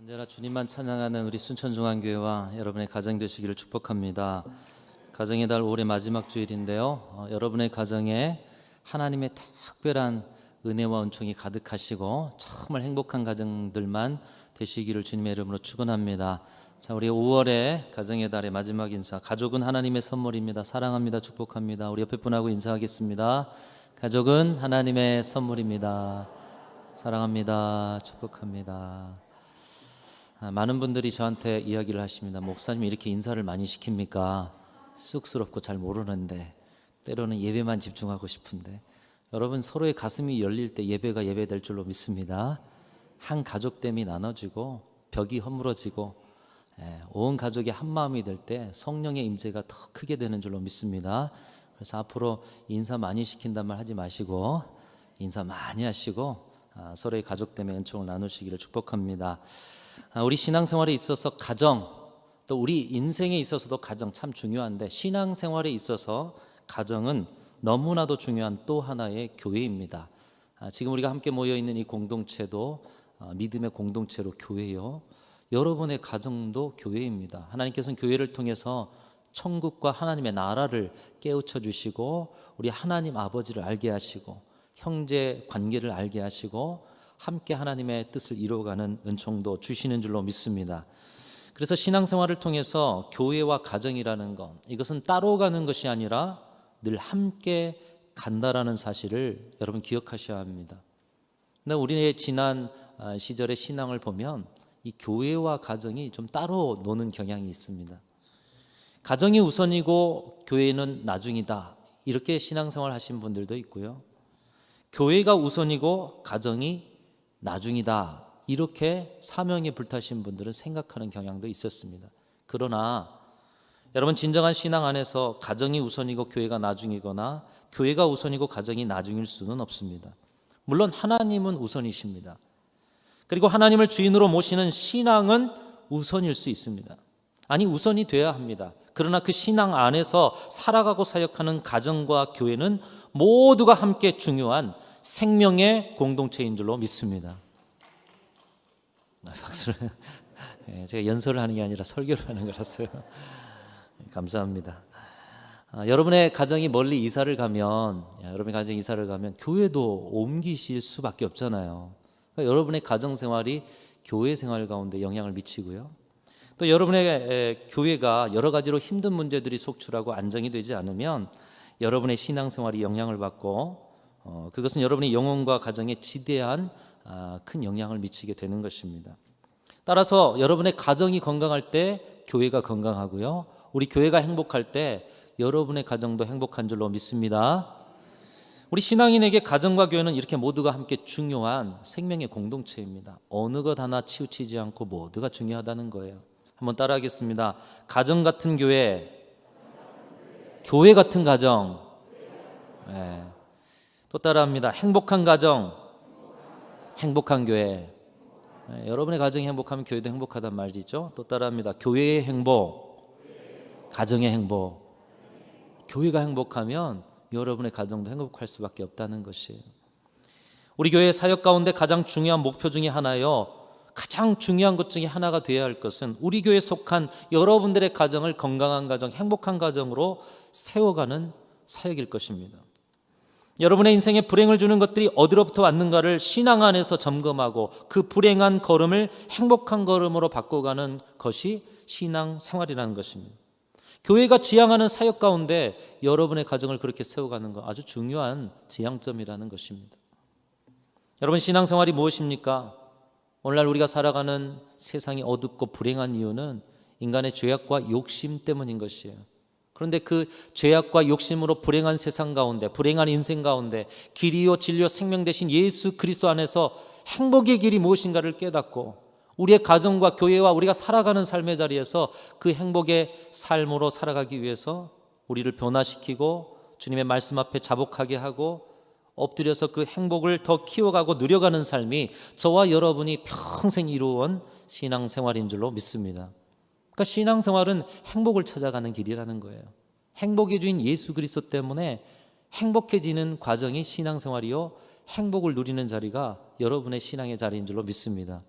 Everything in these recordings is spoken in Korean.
언제나 주님만 찬양하는 우리 순천중앙교회와 여러분의 가정 되시기를 축복합니다. 가정의 달 5월의 마지막 주일인데요. 여러분의 가정에 하나님의 특별한 은혜와 은총이 가득하시고 정말 행복한 가정들만 되시기를 주님의 이름으로 축원합니다. 자, 우리 5월의 가정의 달의 마지막 인사. 가족은 하나님의 선물입니다. 사랑합니다. 축복합니다. 우리 옆에 분하고 인사하겠습니다. 가족은 하나님의 선물입니다. 사랑합니다. 축복합니다. 많은 분들이 저한테 이야기를 하십니다. 목사님이 이렇게 인사를 많이 시킵니까? 쑥스럽고 잘 모르는데, 때로는 예배만 집중하고 싶은데. 여러분, 서로의 가슴이 열릴 때 예배가 예배될 줄로 믿습니다. 한 가족됨이 나눠지고 벽이 허물어지고 온 가족이 한 마음이 될 때 성령의 임재가 더 크게 되는 줄로 믿습니다. 그래서 앞으로 인사 많이 시킨단 말 하지 마시고 인사 많이 하시고 서로의 가족됨의 은총을 나누시기를 축복합니다. 우리 신앙생활에 있어서 가정, 또 우리 인생에 있어서도 가정 참 중요한데, 신앙생활에 있어서 가정은 너무나도 중요한 또 하나의 교회입니다. 지금 우리가 함께 모여있는 이 공동체도 믿음의 공동체로 교회요, 여러분의 가정도 교회입니다. 하나님께서는 교회를 통해서 천국과 하나님의 나라를 깨우쳐 주시고, 우리 하나님 아버지를 알게 하시고, 형제 관계를 알게 하시고, 함께 하나님의 뜻을 이루어가는 은총도 주시는 줄로 믿습니다. 그래서 신앙생활을 통해서 교회와 가정이라는 것, 이것은 따로 가는 것이 아니라 늘 함께 간다라는 사실을 여러분 기억하셔야 합니다. 근데 우리의 지난 시절의 신앙을 보면 이 교회와 가정이 좀 따로 노는 경향이 있습니다. 가정이 우선이고 교회는 나중이다, 이렇게 신앙생활 하신 분들도 있고요. 교회가 우선이고 가정이 나중이다, 이렇게 사명에 불타신 분들은 생각하는 경향도 있었습니다. 그러나 여러분, 진정한 신앙 안에서 가정이 우선이고 교회가 나중이거나 교회가 우선이고 가정이 나중일 수는 없습니다. 물론 하나님은 우선이십니다. 그리고 하나님을 주인으로 모시는 신앙은 우선일 수 있습니다. 아니, 우선이 돼야 합니다. 그러나 그 신앙 안에서 살아가고 사역하는 가정과 교회는 모두가 함께 중요한 생명의 공동체인 줄로 믿습니다. 박수를. 제가 연설을 하는 게 아니라 설교를 하는 거라서요. 감사합니다. 여러분의 가정이 멀리 이사를 가면, 교회도 옮기실 수밖에 없잖아요. 그러니까 여러분의 가정 생활이 교회 생활 가운데 영향을 미치고요. 또 여러분의 교회가 여러 가지로 힘든 문제들이 속출하고 안정이 되지 않으면 여러분의 신앙 생활이 영향을 받고, 그것은 여러분의 영혼과 가정에 지대한 큰 영향을 미치게 되는 것입니다. 따라서 여러분의 가정이 건강할 때 교회가 건강하고요, 우리 교회가 행복할 때 여러분의 가정도 행복한 줄로 믿습니다. 우리 신앙인에게 가정과 교회는 이렇게 모두가 함께 중요한 생명의 공동체입니다. 어느 것 하나 치우치지 않고 모두가 중요하다는 거예요. 한번 따라하겠습니다. 가정 같은 교회, 교회 같은 가정. 또 따라합니다. 행복한 가정, 행복한 교회. 여러분의 가정이 행복하면 교회도 행복하단 말이죠. 또 따라합니다. 교회의 행복, 가정의 행복. 교회가 행복하면 여러분의 가정도 행복할 수밖에 없다는 것이에요. 우리 교회 사역 가운데 가장 중요한 목표 중에 하나요, 가장 중요한 것 중에 하나가 되어야 할 것은 우리 교회에 속한 여러분들의 가정을 건강한 가정, 행복한 가정으로 세워가는 사역일 것입니다. 여러분의 인생에 불행을 주는 것들이 어디로부터 왔는가를 신앙 안에서 점검하고 그 불행한 걸음을 행복한 걸음으로 바꿔가는 것이 신앙 생활이라는 것입니다. 교회가 지향하는 사역 가운데 여러분의 가정을 그렇게 세워가는 것, 아주 중요한 지향점이라는 것입니다. 여러분, 신앙생활이 무엇입니까? 오늘날 우리가 살아가는 세상이 어둡고 불행한 이유는 인간의 죄악과 욕심 때문인 것이에요. 그런데 그 죄악과 욕심으로 불행한 세상 가운데, 불행한 인생 가운데 길이요 진리요 생명 되신 예수 그리스도 안에서 행복의 길이 무엇인가를 깨닫고 우리의 가정과 교회와 우리가 살아가는 삶의 자리에서 그 행복의 삶으로 살아가기 위해서 우리를 변화시키고 주님의 말씀 앞에 자복하게 하고 엎드려서 그 행복을 더 키워가고 누려가는 삶이 저와 여러분이 평생 이루어온 신앙생활인 줄로 믿습니다. 그러니까 신앙생활은 행복을 찾아가는 길이라는 거예요. 행복의 주인 예수 그리스도 때문에 행복해지는 과정이 신앙생활이요, 행복을 누리는 자리가 여러분의 신앙의 자리인 줄로 믿습니다.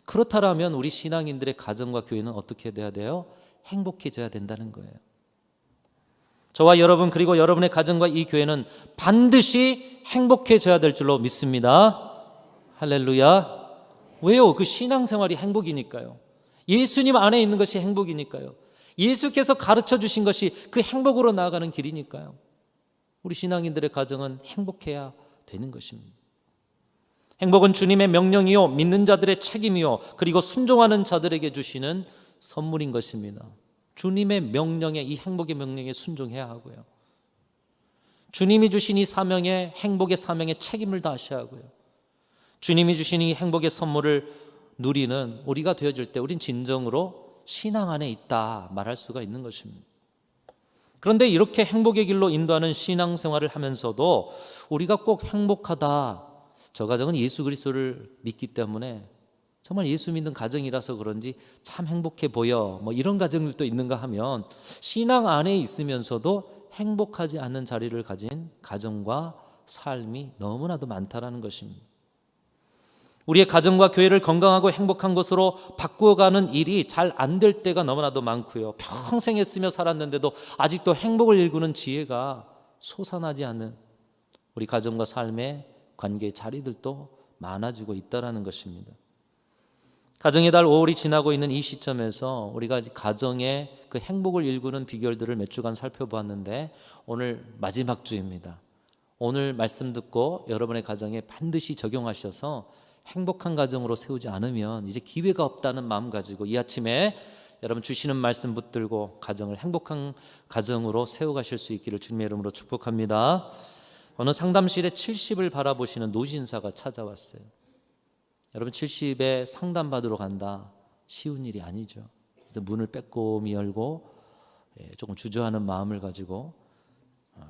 그렇다면 우리 신앙인들의 가정과 교회는 어떻게 돼야 돼요? 행복해져야 된다는 거예요. 저와 여러분 그리고 여러분의 가정과 이 교회는 반드시 행복해져야 될 줄로 믿습니다. 할렐루야. 왜요? 그 신앙생활이 행복이니까요. 예수님 안에 있는 것이 행복이니까요. 예수께서 가르쳐 주신 것이 그 행복으로 나아가는 길이니까요. 우리 신앙인들의 가정은 행복해야 되는 것입니다. 행복은 주님의 명령이요 믿는 자들의 책임이요 그리고 순종하는 자들에게 주시는 선물인 것입니다. 주님의 명령에, 이 행복의 명령에 순종해야 하고요. 주님이 주신 이 사명에, 행복의 사명에 책임을 다하셔야 하고요. 주님이 주신 이 행복의 선물을 누리는 우리가 되어질 때 우린 진정으로 신앙 안에 있다 말할 수가 있는 것입니다. 그런데 이렇게 행복의 길로 인도하는 신앙생활을 하면서도 우리가 꼭 행복하다, 저 가정은 예수 그리스도를 믿기 때문에 정말 예수 믿는 가정이라서 그런지 참 행복해 보여, 뭐 이런 가정들도 있는가 하면 신앙 안에 있으면서도 행복하지 않는 자리를 가진 가정과 삶이 너무나도 많다라는 것입니다. 우리의 가정과 교회를 건강하고 행복한 것으로 바꾸어가는 일이 잘 안 될 때가 너무나도 많고요. 평생 애쓰며 살았는데도 아직도 행복을 일구는 지혜가 솟아나지 않는 우리 가정과 삶의 관계의 자리들도 많아지고 있다는 것입니다. 가정의 달 5월이 지나고 있는 이 시점에서 우리가 가정의 그 행복을 일구는 비결들을 몇 주간 살펴보았는데 오늘 마지막 주입니다. 오늘 말씀 듣고 여러분의 가정에 반드시 적용하셔서 행복한 가정으로 세우지 않으면 이제 기회가 없다는 마음 가지고 이 아침에 여러분 주시는 말씀 붙들고 가정을 행복한 가정으로 세워가실 수 있기를 주님의 이름으로 축복합니다. 어느 상담실에 70을 바라보시는 노신사가 찾아왔어요. 여러분 70에 상담받으러 간다 쉬운 일이 아니죠. 그래서 문을 빼꼼히 열고 조금 주저하는 마음을 가지고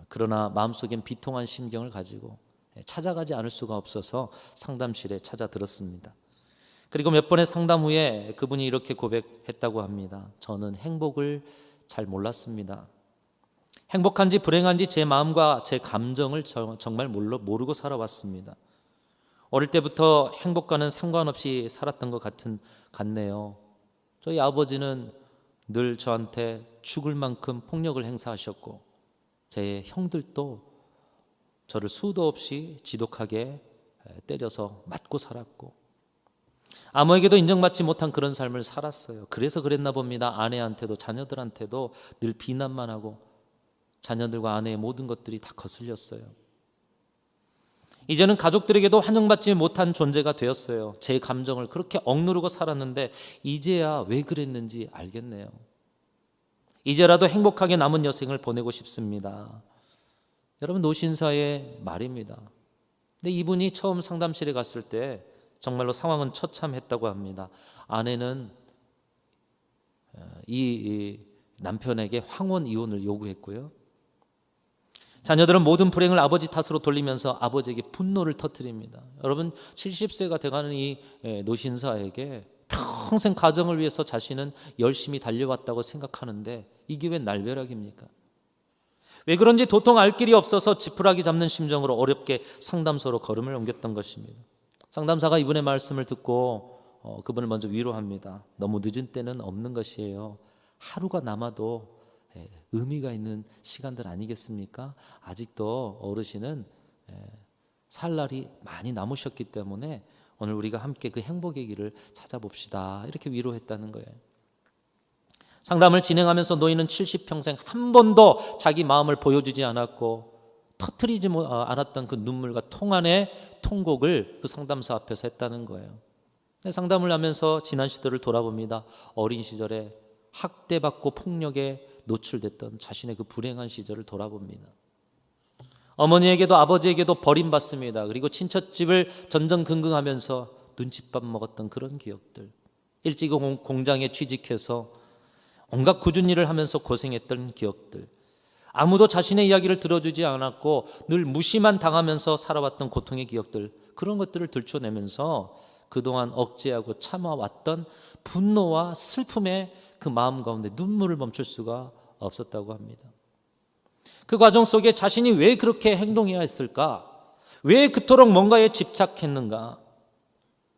그러나 마음속엔 비통한 심경을 가지고 찾아가지 않을 수가 없어서 상담실에 찾아들었습니다. 그리고 몇 번의 상담 후에 그분이 이렇게 고백했다고 합니다. 저는 행복을 잘 몰랐습니다. 행복한지 불행한지 제 마음과 제 감정을 정말 모르고 살아왔습니다. 어릴 때부터 행복과는 상관없이 살았던 것 같네요. 저희 아버지는 늘 저한테 죽을 만큼 폭력을 행사하셨고 제 형들도 저를 수도 없이 지독하게 때려서 맞고 살았고 아무에게도 인정받지 못한 그런 삶을 살았어요. 그래서 그랬나 봅니다. 아내한테도 자녀들한테도 늘 비난만 하고 자녀들과 아내의 모든 것들이 다 거슬렸어요. 이제는 가족들에게도 환영받지 못한 존재가 되었어요. 제 감정을 그렇게 억누르고 살았는데 이제야 왜 그랬는지 알겠네요. 이제라도 행복하게 남은 여생을 보내고 싶습니다. 여러분 노신사의 말입니다. 근데 이분이 처음 상담실에 갔을 때 정말로 상황은 처참했다고 합니다. 아내는 이 남편에게 황혼 이혼을 요구했고요. 자녀들은 모든 불행을 아버지 탓으로 돌리면서 아버지에게 분노를 터뜨립니다. 여러분 70세가 돼가는 이 노신사에게 평생 가정을 위해서 자신은 열심히 달려왔다고 생각하는데 이게 왜 날벼락입니까? 왜 그런지 도통 알 길이 없어서 지푸라기 잡는 심정으로 어렵게 상담소로 걸음을 옮겼던 것입니다. 상담사가 이분의 말씀을 듣고 그분을 먼저 위로합니다. 너무 늦은 때는 없는 것이에요. 하루가 남아도 의미가 있는 시간들 아니겠습니까? 아직도 어르신은 살 날이 많이 남으셨기 때문에 오늘 우리가 함께 그 행복의 길을 찾아봅시다. 이렇게 위로했다는 거예요. 상담을 진행하면서 노인은 70평생 한 번도 자기 마음을 보여주지 않았고 터뜨리지 않았던 그 눈물과 통안의 통곡을 그 상담사 앞에서 했다는 거예요. 상담을 하면서 지난 시절을 돌아봅니다. 어린 시절에 학대받고 폭력에 노출됐던 자신의 그 불행한 시절을 돌아봅니다. 어머니에게도 아버지에게도 버림받습니다. 그리고 친척집을 전전긍긍하면서 눈칫밥 먹었던 그런 기억들, 일찍 공장에 취직해서 온갖 굳은 일을 하면서 고생했던 기억들, 아무도 자신의 이야기를 들어주지 않았고 늘 무시만 당하면서 살아왔던 고통의 기억들, 그런 것들을 들춰내면서 그동안 억제하고 참아왔던 분노와 슬픔의 그 마음 가운데 눈물을 멈출 수가 없었다고 합니다. 그 과정 속에 자신이 왜 그렇게 행동해야 했을까? 왜 그토록 뭔가에 집착했는가?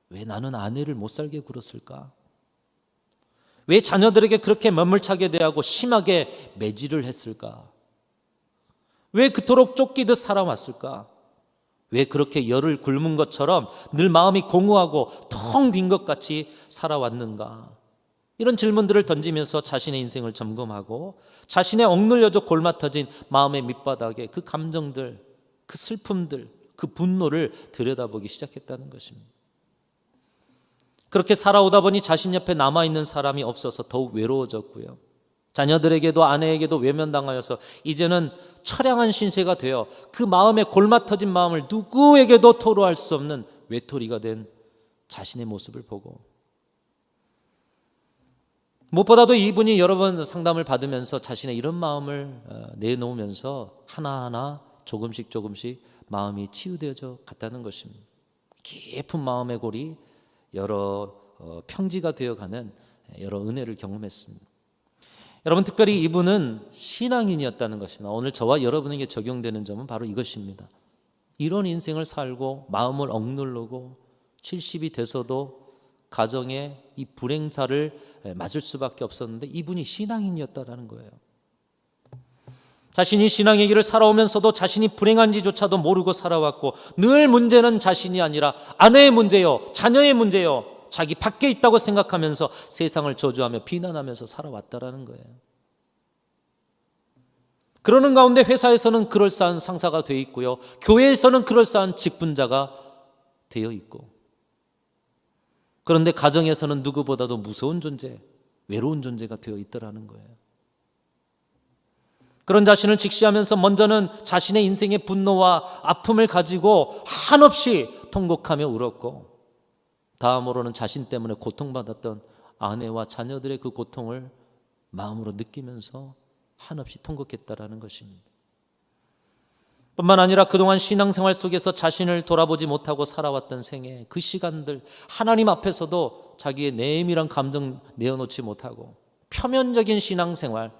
왜 나는 아내를 못 살게 굴었을까? 왜 자녀들에게 그렇게 매몰차게 대하고 심하게 매질을 했을까? 왜 그토록 쫓기듯 살아왔을까? 왜 그렇게 열을 굶은 것처럼 늘 마음이 공허하고 텅 빈 것 같이 살아왔는가? 이런 질문들을 던지면서 자신의 인생을 점검하고 자신의 억눌려져 골마터진 마음의 밑바닥에 그 감정들, 그 슬픔들, 그 분노를 들여다보기 시작했다는 것입니다. 그렇게 살아오다 보니 자신 옆에 남아있는 사람이 없어서 더욱 외로워졌고요. 자녀들에게도 아내에게도 외면당하여서 이제는 처량한 신세가 되어 그 마음에 골마터진 마음을 누구에게도 토로할 수 없는 외톨이가 된 자신의 모습을 보고, 무엇보다도 이분이 여러 번 상담을 받으면서 자신의 이런 마음을 내놓으면서 하나하나 조금씩 마음이 치유되어져 갔다는 것입니다. 깊은 마음의 골이 여러 평지가 되어가는 여러 은혜를 경험했습니다. 여러분, 특별히 이분은 신앙인이었다는 것입니다. 오늘 저와 여러분에게 적용되는 점은 바로 이것입니다. 이런 인생을 살고 마음을 억누르고 70이 돼서도 가정의 이 불행사를 맞을 수밖에 없었는데 이분이 신앙인이었다는 거예요. 자신이 신앙의 길을 살아오면서도 자신이 불행한지조차도 모르고 살아왔고, 늘 문제는 자신이 아니라 아내의 문제요, 자녀의 문제요, 자기 밖에 있다고 생각하면서 세상을 저주하며 비난하면서 살아왔다라는 거예요. 그러는 가운데 회사에서는 그럴싸한 상사가 되어 있고요, 교회에서는 그럴싸한 직분자가 되어 있고, 그런데 가정에서는 누구보다도 무서운 존재, 외로운 존재가 되어 있더라는 거예요. 그런 자신을 직시하면서 먼저는 자신의 인생의 분노와 아픔을 가지고 한없이 통곡하며 울었고, 다음으로는 자신 때문에 고통받았던 아내와 자녀들의 그 고통을 마음으로 느끼면서 한없이 통곡했다라는 것입니다. 뿐만 아니라 그동안 신앙생활 속에서 자신을 돌아보지 못하고 살아왔던 생애, 그 시간들 하나님 앞에서도 자기의 내밀한 감정 내어놓지 못하고 표면적인 신앙생활,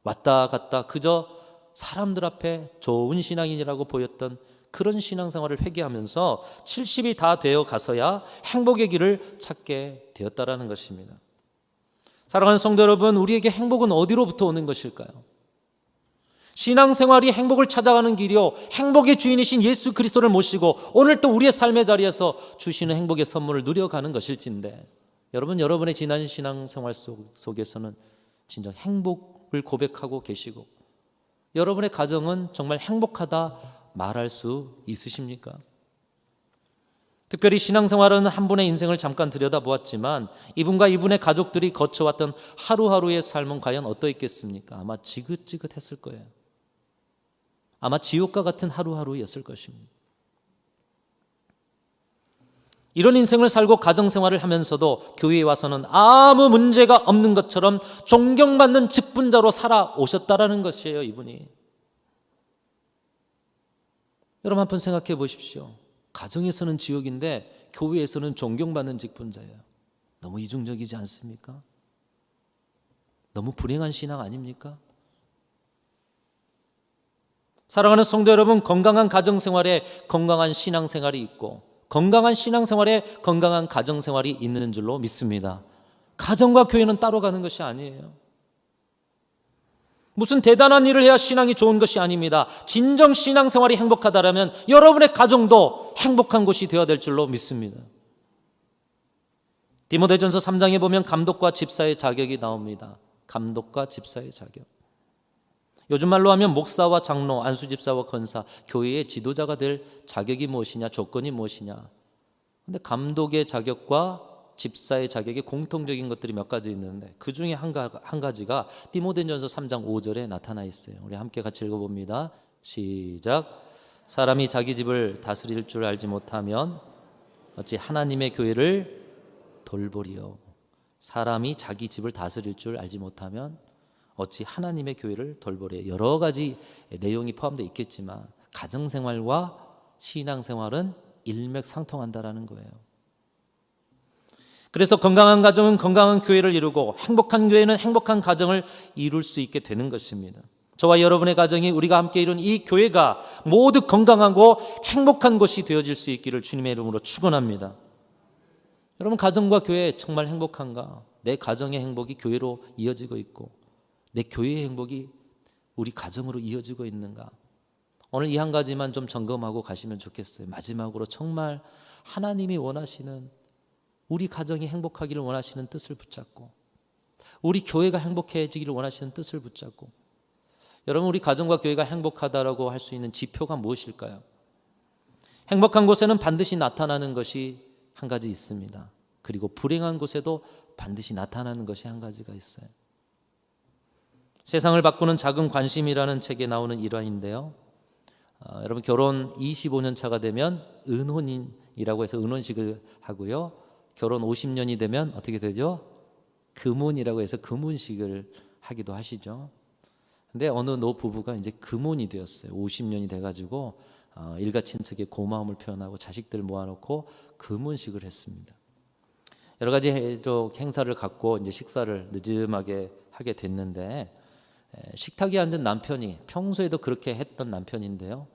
왔다 갔다 그저 사람들 앞에 좋은 신앙인이라고 보였던 그런 신앙생활을 회개하면서 70이 다 되어 가서야 행복의 길을 찾게 되었다라는 것입니다. 사랑하는 성도 여러분, 우리에게 행복은 어디로부터 오는 것일까요? 신앙생활이 행복을 찾아가는 길이요, 행복의 주인이신 예수 그리스도를 모시고 오늘 또 우리의 삶의 자리에서 주시는 행복의 선물을 누려가는 것일진데, 여러분의 지난 신앙생활 속에서는 진정 행복을 고백하고 계시고 여러분의 가정은 정말 행복하다 말할 수 있으십니까? 특별히 신앙생활은 한 분의 인생을 잠깐 들여다보았지만 이분과 이분의 가족들이 거쳐왔던 하루하루의 삶은 과연 어떠했겠습니까? 아마 지긋지긋했을 거예요. 아마 지옥과 같은 하루하루였을 것입니다. 이런 인생을 살고 가정생활을 하면서도 교회에 와서는 아무 문제가 없는 것처럼 존경받는 직분자로 살아오셨다라는 것이에요, 이분이. 여러분 한번 생각해 보십시오. 가정에서는 지옥인데 교회에서는 존경받는 직분자예요. 너무 이중적이지 않습니까? 너무 불행한 신앙 아닙니까? 사랑하는 성도 여러분, 건강한 가정생활에 건강한 신앙생활이 있고 건강한 신앙생활에 건강한 가정생활이 있는 줄로 믿습니다. 가정과 교회는 따로 가는 것이 아니에요. 무슨 대단한 일을 해야 신앙이 좋은 것이 아닙니다. 진정 신앙생활이 행복하다라면 여러분의 가정도 행복한 곳이 되어야 될 줄로 믿습니다. 디모데전서 3장에 보면 감독과 집사의 자격이 나옵니다. 감독과 집사의 자격. 요즘 말로 하면 목사와 장로, 안수집사와 권사, 교회의 지도자가 될 자격이 무엇이냐, 조건이 무엇이냐. 그런데 감독의 자격과 집사의 자격에 공통적인 것들이 몇 가지 있는데 그 중에 한 가지가 디모데전서 3장 5절에 나타나 있어요. 우리 함께 같이 읽어봅니다. 시작. 사람이 자기 집을 다스릴 줄 알지 못하면 어찌 하나님의 교회를 돌보리요. 사람이 자기 집을 다스릴 줄 알지 못하면 어찌 하나님의 교회를 돌보리요. 여러 가지 내용이 포함되어 있겠지만 가정생활과 신앙생활은 일맥상통한다라는 거예요. 그래서 건강한 가정은 건강한 교회를 이루고 행복한 교회는 행복한 가정을 이룰 수 있게 되는 것입니다. 저와 여러분의 가정이 우리가 함께 이룬 이 교회가 모두 건강하고 행복한 곳이 되어질 수 있기를 주님의 이름으로 축원합니다. 여러분, 가정과 교회 정말 행복한가? 내 가정의 행복이 교회로 이어지고 있고 내 교회의 행복이 우리 가정으로 이어지고 있는가? 오늘 이 한 가지만 좀 점검하고 가시면 좋겠어요. 마지막으로 정말 하나님이 원하시는, 우리 가정이 행복하기를 원하시는 뜻을 붙잡고 우리 교회가 행복해지기를 원하시는 뜻을 붙잡고, 여러분, 우리 가정과 교회가 행복하다라고 할 수 있는 지표가 무엇일까요? 행복한 곳에는 반드시 나타나는 것이 한 가지 있습니다. 그리고 불행한 곳에도 반드시 나타나는 것이 한 가지가 있어요. 세상을 바꾸는 작은 관심이라는 책에 나오는 일화인데요. 여러분, 결혼 25년 차가 되면 은혼이라고 해서 은혼식을 하고요. 결혼 50년이 되면 어떻게 되죠? 금혼이라고 해서 금혼식을 하기도 하시죠. 근데 어느 노부부가 이제 금혼이 되었어요. 50년이 돼가지고 일가 친척의 고마움을 표현하고 자식들 모아놓고 금혼식을 했습니다. 여러 가지 행사를 갖고 이제 식사를 늦음하게 하게 됐는데, 식탁에 앉은 남편이 평소에도 그렇게 했던 남편인데요.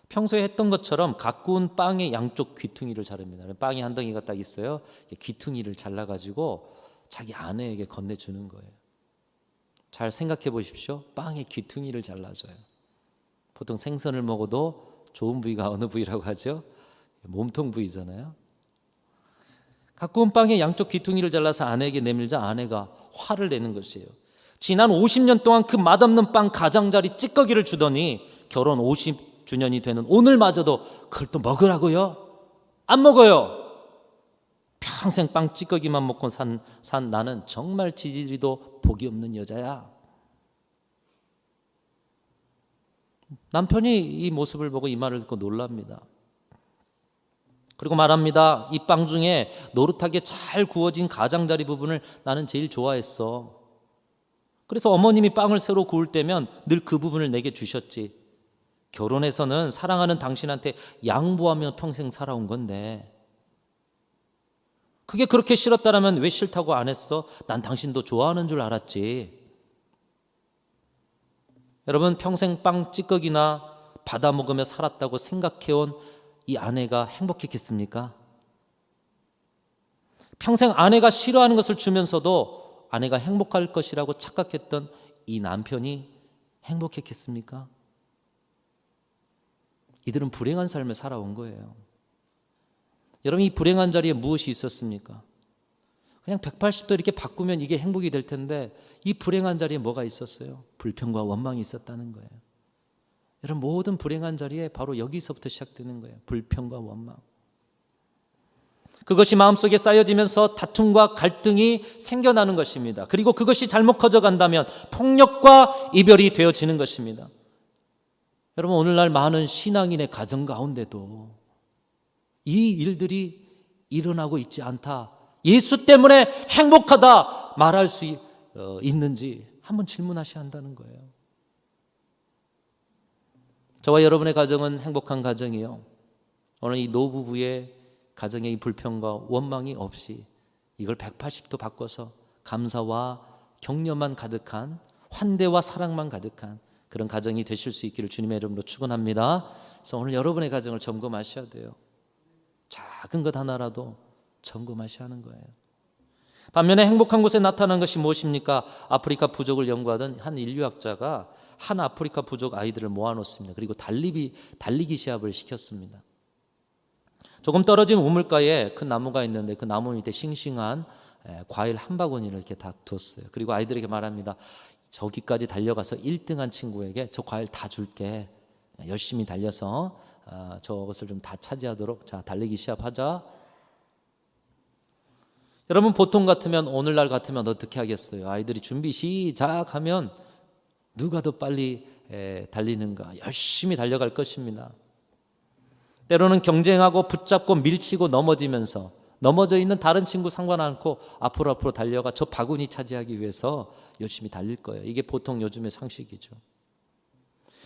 평소에 했던 것처럼 가꾸운 빵의 양쪽 귀퉁이를 자릅니다. 빵이 한 덩이가 딱 있어요. 귀퉁이를 잘라가지고 자기 아내에게 건네주는 거예요. 잘 생각해 보십시오. 빵의 귀퉁이를 잘라줘요. 보통 생선을 먹어도 좋은 부위가 어느 부위라고 하죠? 몸통 부위잖아요. 가꾸운 빵의 양쪽 귀퉁이를 잘라서 아내에게 내밀자 아내가 화를 내는 것이에요. 지난 50년 동안 그 맛없는 빵 가장자리 찌꺼기를 주더니 결혼 50주년이 되는 오늘마저도 그걸 또 먹으라고요? 안 먹어요. 평생 빵 찌꺼기만 먹고 산 나는 정말 지지리도 복이 없는 여자야. 남편이 이 모습을 보고 이 말을 듣고 놀랍니다. 그리고 말합니다. 이 빵 중에 노릇하게 잘 구워진 가장자리 부분을 나는 제일 좋아했어. 그래서 어머님이 빵을 새로 구울 때면 늘 그 부분을 내게 주셨지. 결혼해서는 사랑하는 당신한테 양보하며 평생 살아온 건데 그게 그렇게 싫었다면 왜 싫다고 안 했어? 난 당신도 좋아하는 줄 알았지. 여러분, 평생 빵 찌꺼기나 받아 먹으며 살았다고 생각해온 이 아내가 행복했겠습니까? 평생 아내가 싫어하는 것을 주면서도 아내가 행복할 것이라고 착각했던 이 남편이 행복했겠습니까? 이들은 불행한 삶을 살아온 거예요. 여러분, 이 불행한 자리에 무엇이 있었습니까? 그냥 180도 이렇게 바꾸면 이게 행복이 될 텐데 이 불행한 자리에 뭐가 있었어요? 불평과 원망이 있었다는 거예요. 여러분, 모든 불행한 자리에 바로 여기서부터 시작되는 거예요. 불평과 원망. 그것이 마음속에 쌓여지면서 다툼과 갈등이 생겨나는 것입니다. 그리고 그것이 잘못 커져간다면 폭력과 이별이 되어지는 것입니다. 여러분, 오늘날 많은 신앙인의 가정 가운데도 이 일들이 일어나고 있지 않다. 예수 때문에 행복하다 말할 수 있는지 한번 질문하셔야 한다는 거예요. 저와 여러분의 가정은 행복한 가정이요. 오늘 이 노부부의 가정의 이 불평과 원망이 없이 이걸 180도 바꿔서 감사와 격려만 가득한, 환대와 사랑만 가득한 그런 가정이 되실 수 있기를 주님의 이름으로 축원합니다. 그래서 오늘 여러분의 가정을 점검하셔야 돼요. 작은 것 하나라도 점검하셔야 하는 거예요. 반면에 행복한 곳에 나타난 것이 무엇입니까? 아프리카 부족을 연구하던 한 인류학자가 한 아프리카 부족 아이들을 모아놓습니다. 그리고 달리기 시합을 시켰습니다. 조금 떨어진 우물가에 큰 나무가 있는데 그 나무 밑에 싱싱한 과일 한 바구니를 이렇게 다 뒀어요. 그리고 아이들에게 말합니다. 저기까지 달려가서 1등한 친구에게 저 과일 다 줄게. 열심히 달려서 저것을 좀 다 차지하도록, 자, 달리기 시합하자. 여러분, 보통 같으면, 오늘날 같으면 어떻게 하겠어요? 아이들이 준비 시작하면 누가 더 빨리 달리는가 열심히 달려갈 것입니다. 때로는 경쟁하고 붙잡고 밀치고 넘어지면서 넘어져 있는 다른 친구 상관 않고 앞으로 달려가 저 바구니 차지하기 위해서 열심히 달릴 거예요. 이게 보통 요즘의 상식이죠.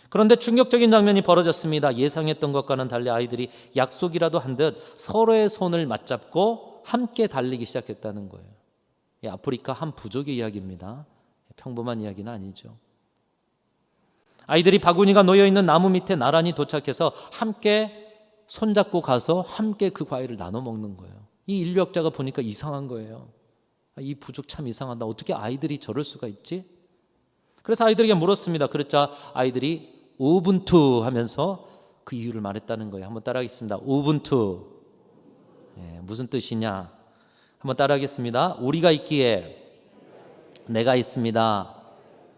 그런데 충격적인 장면이 벌어졌습니다. 예상했던 것과는 달리 아이들이 약속이라도 한 듯 서로의 손을 맞잡고 함께 달리기 시작했다는 거예요. 아프리카 한 부족의 이야기입니다. 평범한 이야기는 아니죠. 아이들이 바구니가 놓여있는 나무 밑에 나란히 도착해서 함께 손잡고 가서 함께 그 과일을 나눠 먹는 거예요. 이 인류학자가 보니까 이상한 거예요. 이 부족 참 이상하다. 어떻게 아이들이 저럴 수가 있지? 그래서 아이들에게 물었습니다. 그랬자 아이들이 우분투 하면서 그 이유를 말했다는 거예요. 한번 따라하겠습니다. 우분투. 무슨 뜻이냐? 한번 따라하겠습니다. 우리가 있기에 내가 있습니다.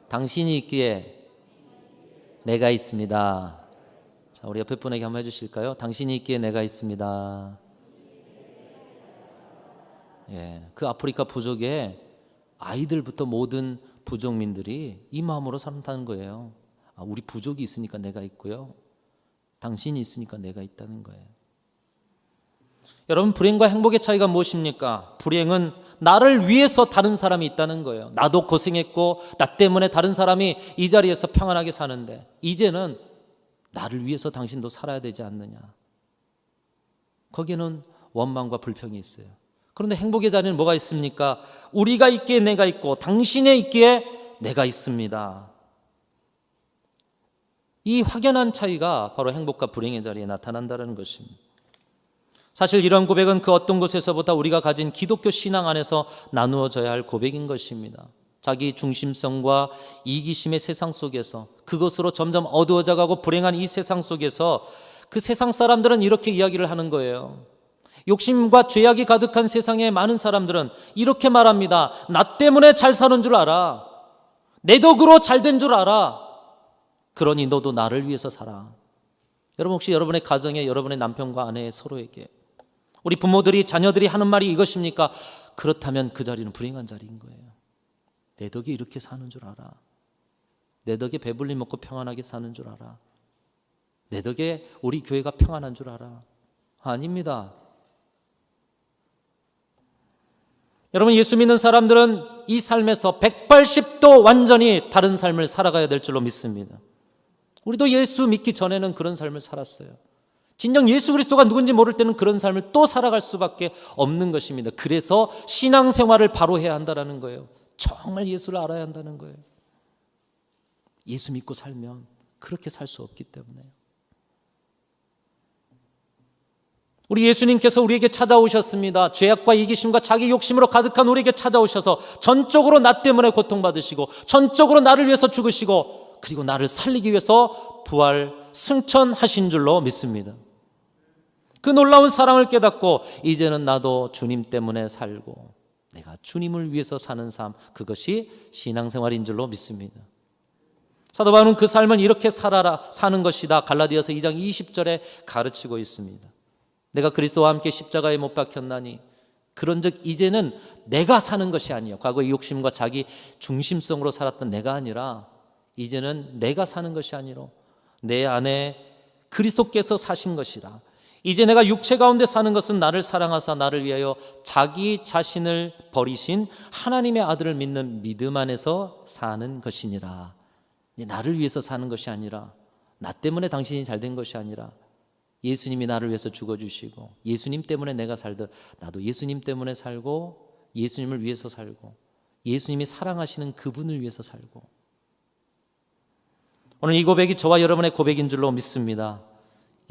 당신이 있기에 내가 있습니다. 자, 우리 옆에 분에게 한번 해주실까요? 당신이 있기에 내가 있습니다. 그 아프리카 부족에 아이들부터 모든 부족민들이 이 마음으로 산다는 거예요. 우리 부족이 있으니까 내가 있고요. 당신이 있으니까 내가 있다는 거예요. 여러분, 불행과 행복의 차이가 무엇입니까? 불행은 나를 위해서 다른 사람이 있다는 거예요. 나도 고생했고 나 때문에 다른 사람이 이 자리에서 평안하게 사는데 이제는 나를 위해서 당신도 살아야 되지 않느냐. 거기에는 원망과 불평이 있어요. 그런데 행복의 자리는 뭐가 있습니까? 우리가 있기에 내가 있고 당신의 있기에 내가 있습니다. 이 확연한 차이가 바로 행복과 불행의 자리에 나타난다는 것입니다. 사실 이런 고백은 그 어떤 곳에서보다 우리가 가진 기독교 신앙 안에서 나누어져야 할 고백인 것입니다. 자기 중심성과 이기심의 세상 속에서 그것으로 점점 어두워져 가고 불행한 이 세상 속에서 그 세상 사람들은 이렇게 이야기를 하는 거예요. 욕심과 죄악이 가득한 세상의 많은 사람들은 이렇게 말합니다. 나 때문에 잘 사는 줄 알아. 내 덕으로 잘 된 줄 알아. 그러니 너도 나를 위해서 살아. 여러분, 혹시 여러분의 가정에 여러분의 남편과 아내 서로에게 우리 부모들이 자녀들이 하는 말이 이것입니까? 그렇다면 그 자리는 불행한 자리인 거예요. 내 덕에 이렇게 사는 줄 알아. 내 덕에 배불리 먹고 평안하게 사는 줄 알아. 내 덕에 우리 교회가 평안한 줄 알아. 아닙니다. 여러분, 예수 믿는 사람들은 이 삶에서 180도 완전히 다른 삶을 살아가야 될 줄로 믿습니다. 우리도 예수 믿기 전에는 그런 삶을 살았어요. 진정 예수 그리스도가 누군지 모를 때는 그런 삶을 또 살아갈 수밖에 없는 것입니다. 그래서 신앙생활을 바로 해야 한다는 거예요. 정말 예수를 알아야 한다는 거예요. 예수 믿고 살면 그렇게 살 수 없기 때문에요. 우리 예수님께서 우리에게 찾아오셨습니다. 죄악과 이기심과 자기 욕심으로 가득한 우리에게 찾아오셔서 전적으로 나 때문에 고통받으시고 전적으로 나를 위해서 죽으시고 그리고 나를 살리기 위해서 부활 승천하신 줄로 믿습니다. 그 놀라운 사랑을 깨닫고 이제는 나도 주님 때문에 살고 내가 주님을 위해서 사는 삶, 그것이 신앙생활인 줄로 믿습니다. 사도 바울은 그 삶을 이렇게 살아라 사는 것이다 갈라디아서 2장 20절에 가르치고 있습니다. 내가 그리스도와 함께 십자가에 못 박혔나니 그런즉 이제는 내가 사는 것이 아니요 과거의 욕심과 자기 중심성으로 살았던 내가 아니라 이제는 내가 사는 것이 아니로 내 안에 그리스도께서 사신 것이라. 이제 내가 육체 가운데 사는 것은 나를 사랑하사 나를 위하여 자기 자신을 버리신 하나님의 아들을 믿는 믿음 안에서 사는 것이니라. 나를 위해서 사는 것이 아니라 나 때문에 당신이 잘된 것이 아니라 예수님이 나를 위해서 죽어주시고 예수님 때문에 내가 살듯 나도 예수님 때문에 살고 예수님을 위해서 살고 예수님이 사랑하시는 그분을 위해서 살고. 오늘 이 고백이 저와 여러분의 고백인 줄로 믿습니다.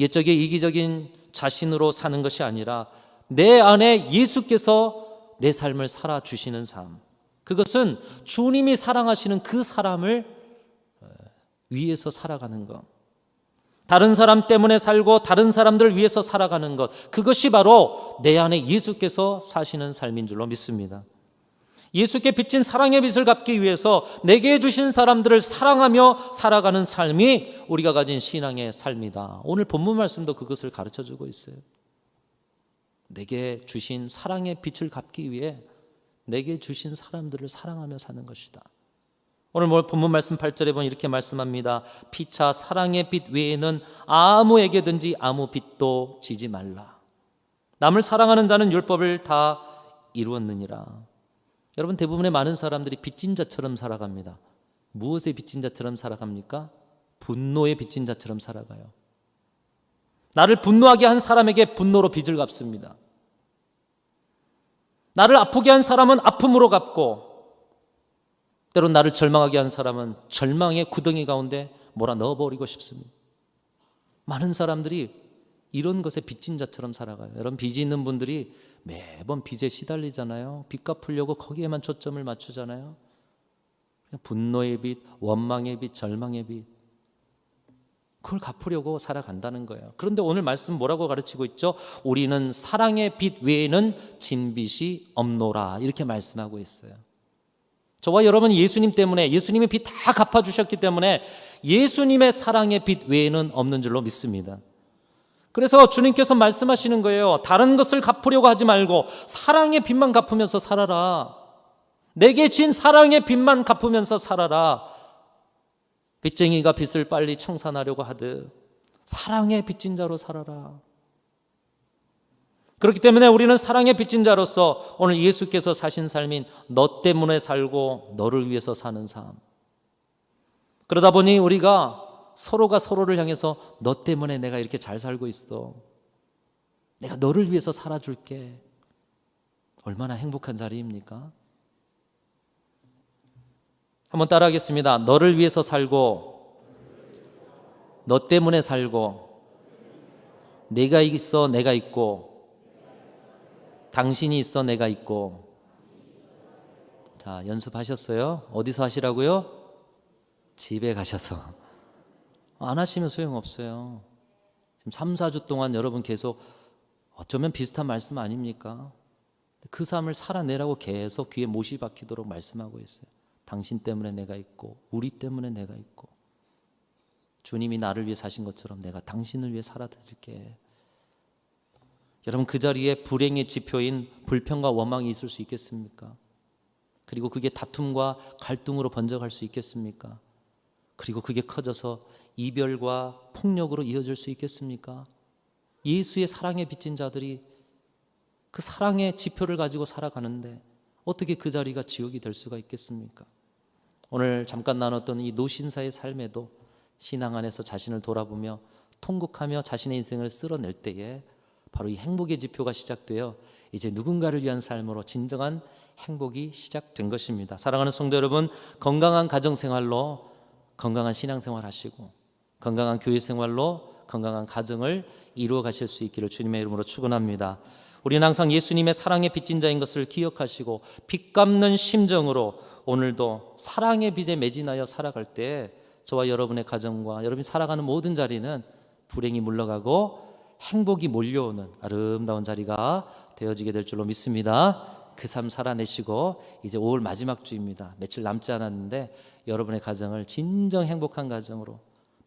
옛적의 이기적인 자신으로 사는 것이 아니라 내 안에 예수께서 내 삶을 살아주시는 삶, 그것은 주님이 사랑하시는 그 사람을 위해서 살아가는 것, 다른 사람 때문에 살고 다른 사람들을 위해서 살아가는 것, 그것이 바로 내 안에 예수께서 사시는 삶인 줄로 믿습니다. 예수께 빚진 사랑의 빚을 갚기 위해서 내게 주신 사람들을 사랑하며 살아가는 삶이 우리가 가진 신앙의 삶이다. 오늘 본문 말씀도 그것을 가르쳐주고 있어요. 내게 주신 사랑의 빚을 갚기 위해 내게 주신 사람들을 사랑하며 사는 것이다. 오늘 본문 말씀 8절에 보면 이렇게 말씀합니다. 피차 사랑의 빚 외에는 아무에게든지 아무 빚도 지지 말라. 남을 사랑하는 자는 율법을 다 이루었느니라. 여러분, 대부분의 많은 사람들이 빚진 자처럼 살아갑니다. 무엇에 빚진 자처럼 살아갑니까? 분노에 빚진 자처럼 살아가요. 나를 분노하게 한 사람에게 분노로 빚을 갚습니다. 나를 아프게 한 사람은 아픔으로 갚고 때론 나를 절망하게 한 사람은 절망의 구덩이 가운데 몰아 넣어버리고 싶습니다. 많은 사람들이 이런 것에 빚진 자처럼 살아가요. 여러분, 빚이 있는 분들이 매번 빚에 시달리잖아요. 빚 갚으려고 거기에만 초점을 맞추잖아요. 분노의 빚, 원망의 빚, 절망의 빚, 그걸 갚으려고 살아간다는 거예요. 그런데 오늘 말씀 뭐라고 가르치고 있죠? 우리는 사랑의 빚 외에는 진 빚이 없노라, 이렇게 말씀하고 있어요. 저와 여러분 예수님 때문에, 예수님이 빚 다 갚아주셨기 때문에 예수님의 사랑의 빚 외에는 없는 줄로 믿습니다. 그래서 주님께서 말씀하시는 거예요. 다른 것을 갚으려고 하지 말고 사랑의 빚만 갚으면서 살아라. 내게 진 사랑의 빚만 갚으면서 살아라. 빚쟁이가 빚을 빨리 청산하려고 하듯 사랑의 빚진 자로 살아라. 그렇기 때문에 우리는 사랑의 빚진 자로서 오늘 예수께서 사신 삶인 너 때문에 살고 너를 위해서 사는 삶, 그러다 보니 우리가 서로가 서로를 향해서 너 때문에 내가 이렇게 잘 살고 있어, 내가 너를 위해서 살아줄게, 얼마나 행복한 자리입니까? 한번 따라하겠습니다. 너를 위해서 살고 너 때문에 살고 내가 있어 내가 있고 당신이 있어 내가 있고. 자, 연습하셨어요? 어디서 하시라고요? 집에 가셔서. 안 하시면 소용없어요. 지금 3, 4주 동안 여러분 계속 어쩌면 비슷한 말씀 아닙니까? 그 삶을 살아내라고 계속 귀에 못이 박히도록 말씀하고 있어요. 당신 때문에 내가 있고 우리 때문에 내가 있고 주님이 나를 위해 사신 것처럼 내가 당신을 위해 살아드릴게. 여러분, 그 자리에 불행의 지표인 불평과 원망이 있을 수 있겠습니까? 그리고 그게 다툼과 갈등으로 번져갈 수 있겠습니까? 그리고 그게 커져서 이별과 폭력으로 이어질 수 있겠습니까? 예수의 사랑에 빚진 자들이 그 사랑의 지표를 가지고 살아가는데 어떻게 그 자리가 지옥이 될 수가 있겠습니까? 오늘 잠깐 나눴던 이 노신사의 삶에도 신앙 안에서 자신을 돌아보며 통곡하며 자신의 인생을 쓸어낼 때에 바로 이 행복의 지표가 시작되어 이제 누군가를 위한 삶으로 진정한 행복이 시작된 것입니다. 사랑하는 성도 여러분, 건강한 가정생활로 건강한 신앙생활 하시고 건강한 교회생활로 건강한 가정을 이루어 가실 수 있기를 주님의 이름으로 축원합니다. 우리는 항상 예수님의 사랑의 빚진 자인 것을 기억하시고 빚 갚는 심정으로 오늘도 사랑의 빚에 매진하여 살아갈 때 저와 여러분의 가정과 여러분이 살아가는 모든 자리는 불행이 물러가고 행복이 몰려오는 아름다운 자리가 되어지게 될 줄로 믿습니다. 그 삶 살아내시고 이제 5월 마지막 주입니다. 며칠 남지 않았는데 여러분의 가정을 진정 행복한 가정으로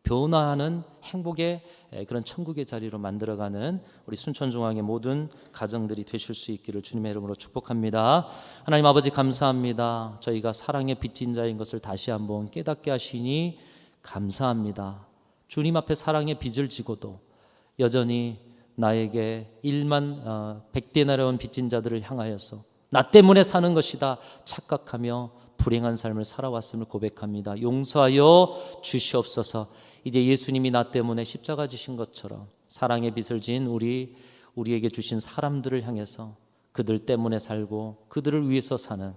변화하는 행복의 그런 천국의 자리로 만들어가는 우리 순천중앙의 모든 가정들이 되실 수 있기를 주님의 이름으로 축복합니다. 하나님 아버지, 감사합니다. 저희가 사랑의 빚진 자인 것을 다시 한번 깨닫게 하시니 감사합니다. 주님 앞에 사랑의 빚을 지고도 여전히 나에게 1만 100데나리온 빚진 자들을 향하여서 나 때문에 사는 것이다 착각하며 불행한 삶을 살아왔음을 고백합니다. 용서하여 주시옵소서. 이제 예수님이 나 때문에 십자가 지신 것처럼 사랑의 빚을 진 우리에게 주신 사람들을 향해서 그들 때문에 살고 그들을 위해서 사는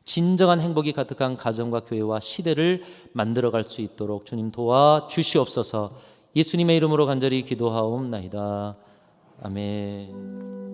진정한 행복이 가득한 가정과 교회와 시대를 만들어갈 수 있도록 주님 도와 주시옵소서. 예수님의 이름으로 간절히 기도하옵나이다. 아멘.